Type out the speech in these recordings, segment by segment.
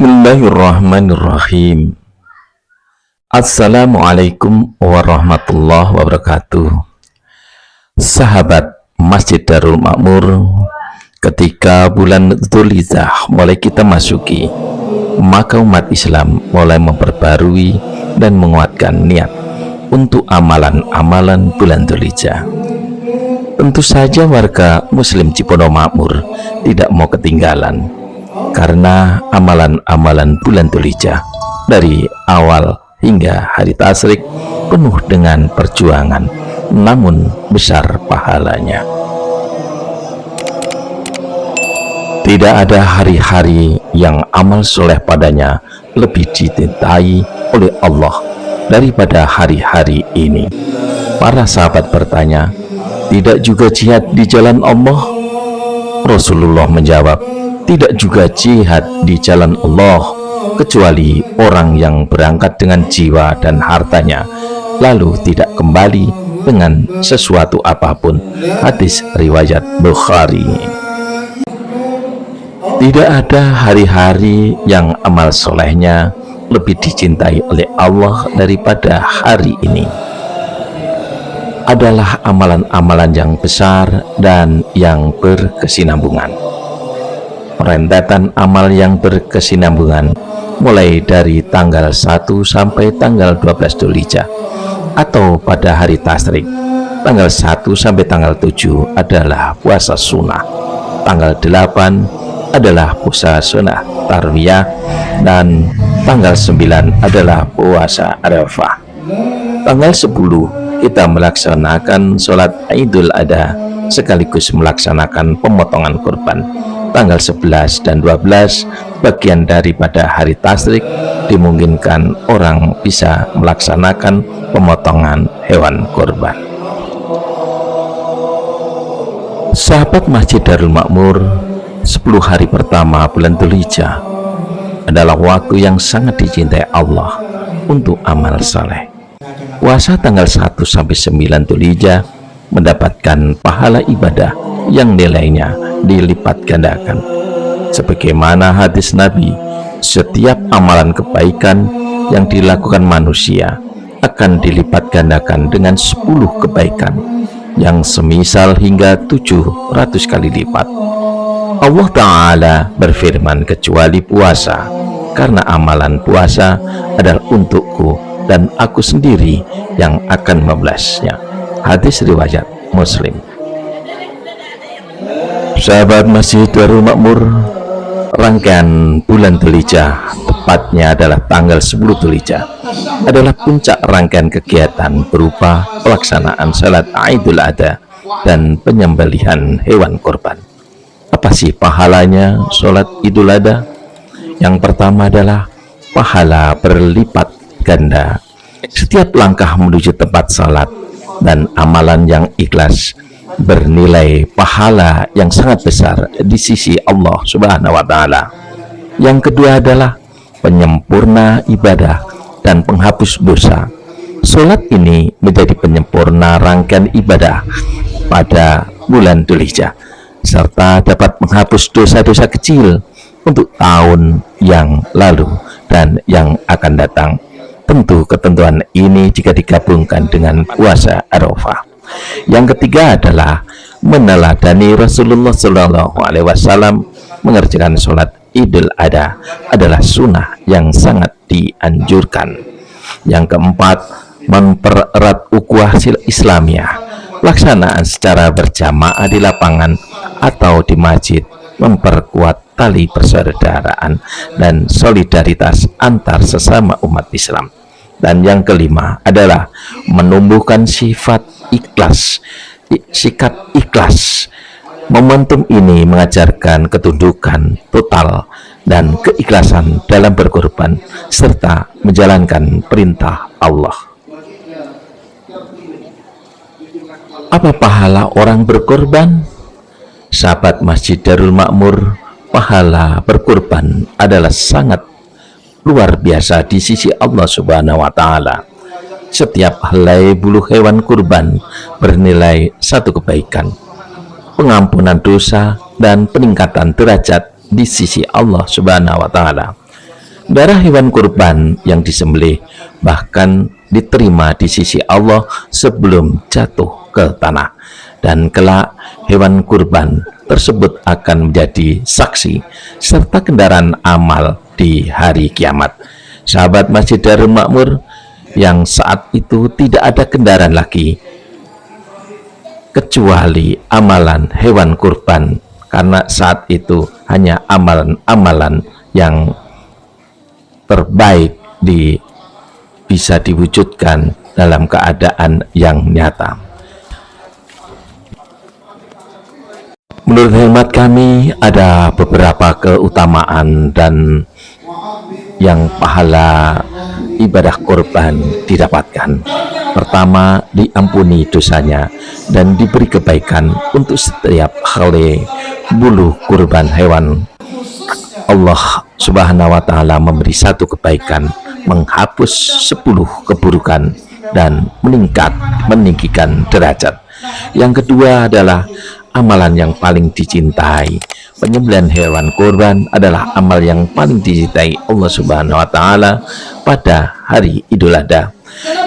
Bismillahirrahmanirrahim. Assalamualaikum warahmatullahi wabarakatuh. Sahabat Masjid Darul Makmur, ketika bulan Dzulhijjah mulai kita masuki, maka umat Islam mulai memperbarui dan menguatkan niat untuk amalan-amalan bulan Dzulhijjah. Tentu saja warga Muslim Cipondo Makmur tidak mau ketinggalan, karena amalan-amalan bulan Dzulhijjah dari awal hingga hari tasyrik penuh dengan perjuangan, namun besar pahalanya. Tidak ada hari-hari yang amal soleh padanya lebih dicintai oleh Allah daripada hari-hari ini. Para sahabat bertanya, tidak juga jihad di jalan Allah? Rasulullah menjawab, tidak juga jihad di jalan Allah kecuali orang yang berangkat dengan jiwa dan hartanya lalu tidak kembali dengan sesuatu apapun. Hadis riwayat Bukhari. Tidak ada hari-hari yang amal solehnya lebih dicintai oleh Allah daripada hari ini. Adalah amalan-amalan yang besar dan yang berkesinambungan. Rentetan amal yang berkesinambungan mulai dari tanggal 1 sampai tanggal 12 Dzulhijjah atau pada hari tasyrik. Tanggal 1 sampai tanggal 7 adalah puasa sunnah, tanggal 8 adalah puasa sunnah tarwiyah, dan tanggal 9 adalah puasa Arafah. Tanggal 10 kita melaksanakan sholat Idul Adha sekaligus melaksanakan pemotongan kurban. Tanggal 11 dan 12 bagian daripada hari tasyrik, dimungkinkan orang bisa melaksanakan pemotongan hewan kurban. Sahabat Masjid Darul Makmur, 10 hari pertama bulan Dzulhijjah adalah waktu yang sangat dicintai Allah untuk amal saleh. Puasa tanggal 1 sampai 9 Dzulhijjah mendapatkan pahala ibadah yang nilainya dilipat gandakan. Sebagaimana hadis Nabi, setiap amalan kebaikan yang dilakukan manusia akan dilipat gandakan dengan 10 kebaikan yang semisal hingga 700 kali lipat. Allah Ta'ala berfirman, kecuali puasa, karena amalan puasa adalah untukku dan aku sendiri yang akan membalasnya. Hadis riwayat Muslim. Sahabat Masjid Darul Makmur, rangkaian bulan Dzulhijjah, tepatnya adalah tanggal 10 Dzulhijjah, adalah puncak rangkaian kegiatan berupa pelaksanaan salat Idul Adha dan penyembelihan hewan kurban. Apa sih pahalanya salat Idul Adha? Yang pertama adalah pahala berlipat ganda. Setiap langkah menuju tempat salat dan amalan yang ikhlas bernilai pahala yang sangat besar di sisi Allah Subhanahu wa Ta'ala. Yang kedua adalah penyempurna ibadah dan penghapus dosa. Salat ini menjadi penyempurna rangkaian ibadah pada bulan Dzulhijjah, serta dapat menghapus dosa-dosa kecil untuk tahun yang lalu dan yang akan datang. Tentu ketentuan ini jika digabungkan dengan puasa Arafah. Yang ketiga adalah meneladani Rasulullah SAW mengerjakan sholat Idul Adha adalah sunnah yang sangat dianjurkan. Yang keempat, mempererat ukhuwah Islamiyah. Pelaksanaan secara berjamaah di lapangan atau di masjid memperkuat tali persaudaraan dan solidaritas antar sesama umat Islam. Dan yang kelima adalah menumbuhkan sikap ikhlas. Momentum ini mengajarkan ketundukan total dan keikhlasan dalam berkorban serta menjalankan perintah Allah. Apa pahala orang berkorban? Sahabat Masjid Darul Makmur, pahala berkorban adalah sangat luar biasa di sisi Allah Subhanahu wa Ta'ala. Setiap helai bulu hewan kurban bernilai satu kebaikan, pengampunan dosa dan peningkatan derajat di sisi Allah Subhanahu wa Ta'ala. Darah hewan kurban yang disembelih bahkan diterima di sisi Allah sebelum jatuh ke tanah, dan kelak hewan kurban tersebut akan menjadi saksi serta kendaraan amal di hari kiamat. Sahabat Masjid Darul Makmur, yang saat itu tidak ada kendaraan lagi kecuali amalan hewan kurban, karena saat itu hanya amalan-amalan yang terbaik bisa diwujudkan dalam keadaan yang nyata. Menurut hemat kami, ada beberapa keutamaan dan yang pahala ibadah kurban didapatkan. Pertama, diampuni dosanya dan diberi kebaikan untuk setiap helai bulu kurban hewan. Allah Subhanahu wa Ta'ala memberi satu kebaikan, menghapus 10 keburukan dan meninggikan derajat. Yang kedua adalah amalan yang paling dicintai. Penyembelihan hewan kurban adalah amal yang paling dicintai Allah Subhanahu wa Ta'ala pada hari Idul Adha.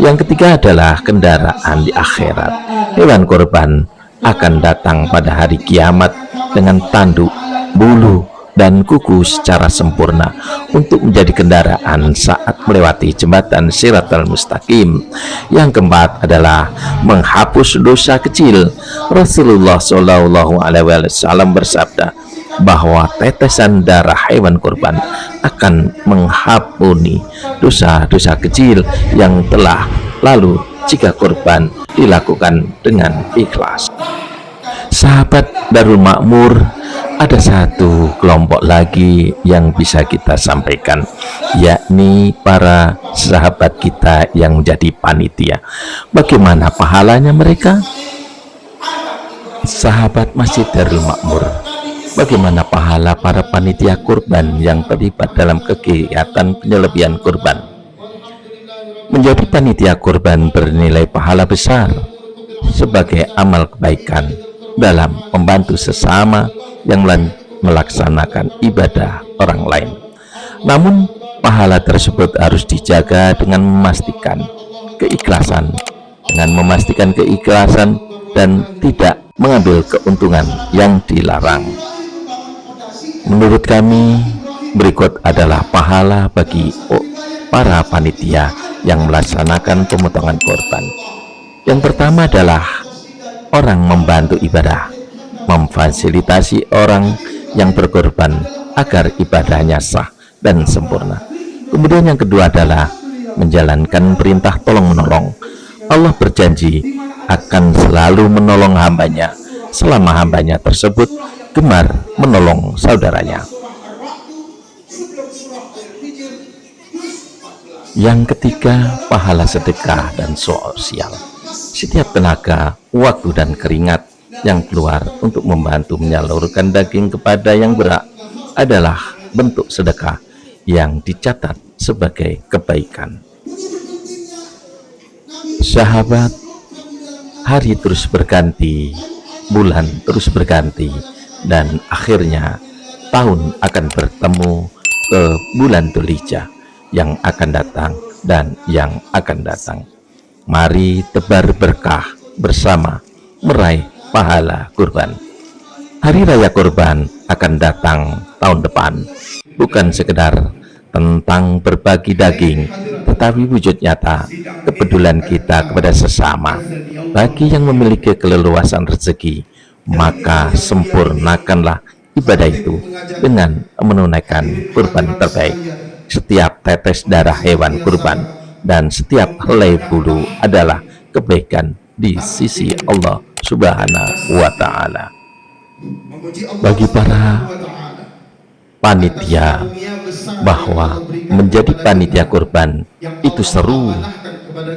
Yang ketiga adalah kendaraan di akhirat. Hewan kurban akan datang pada hari kiamat dengan tanduk, bulu, dan kuku secara sempurna untuk menjadi kendaraan saat melewati jembatan Shiratal Mustaqim. Yang keempat adalah menghapus dosa kecil. Rasulullah Shallallahu Alaihi Wasallam bersabda bahwa tetesan darah hewan kurban akan mengampuni dosa-dosa kecil yang telah lalu jika kurban dilakukan dengan ikhlas. Sahabat Darul Makmur, ada satu kelompok lagi yang bisa kita sampaikan, yakni para sahabat kita yang menjadi panitia. Bagaimana pahalanya mereka? Sahabat Masjid Darul Makmur, bagaimana pahala para panitia kurban yang terlibat dalam kegiatan penyembelihan kurban? Menjadi panitia kurban bernilai pahala besar sebagai amal kebaikan dalam membantu sesama yang melaksanakan ibadah orang lain. Namun pahala tersebut harus dijaga dengan memastikan keikhlasan dan tidak mengambil keuntungan yang dilarang. Menurut kami, berikut adalah pahala bagi para panitia yang melaksanakan pemotongan korban. Yang pertama adalah orang membantu ibadah, memfasilitasi orang yang berkorban agar ibadahnya sah dan sempurna. Kemudian yang kedua adalah menjalankan perintah tolong-menolong. Allah berjanji akan selalu menolong hambanya selama hambanya tersebut gemar menolong saudaranya. Yang ketiga, pahala sedekah dan sosial. Setiap tenaga, waktu, dan keringat yang keluar untuk membantu menyalurkan daging kepada yang berhak adalah bentuk sedekah yang dicatat sebagai kebaikan. Sahabat, hari terus berganti, bulan terus berganti, dan akhirnya tahun akan bertemu ke bulan Dzulhijjah yang akan datang dan yang akan datang. Mari tebar berkah bersama meraih pahala kurban. Hari Raya Kurban akan datang tahun depan, bukan sekedar tentang berbagi daging, tetapi wujud nyata kepedulian kita kepada sesama. Bagi yang memiliki keleluasan rezeki, maka sempurnakanlah ibadah itu dengan menunaikan kurban terbaik. Setiap tetes darah hewan kurban dan setiap helai bulu adalah kebaikan di sisi Allah Subhanahu wa Ta'ala. Bagi para panitia, bahwa menjadi panitia kurban itu seru,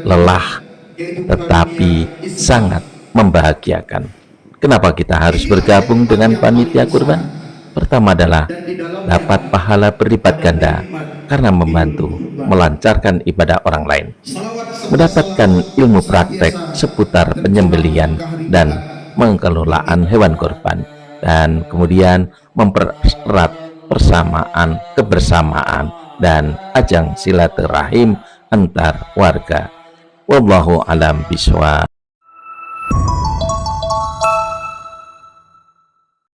lelah, tetapi sangat membahagiakan. Kenapa kita harus bergabung dengan panitia kurban? Pertama adalah dapat pahala berlipat ganda karena membantu melancarkan ibadah orang lain, mendapatkan ilmu praktek seputar penyembelihan dan pengelolaan hewan kurban, dan kemudian mempererat kebersamaan dan ajang silaturahim antar warga. Wallahu alam bisawab.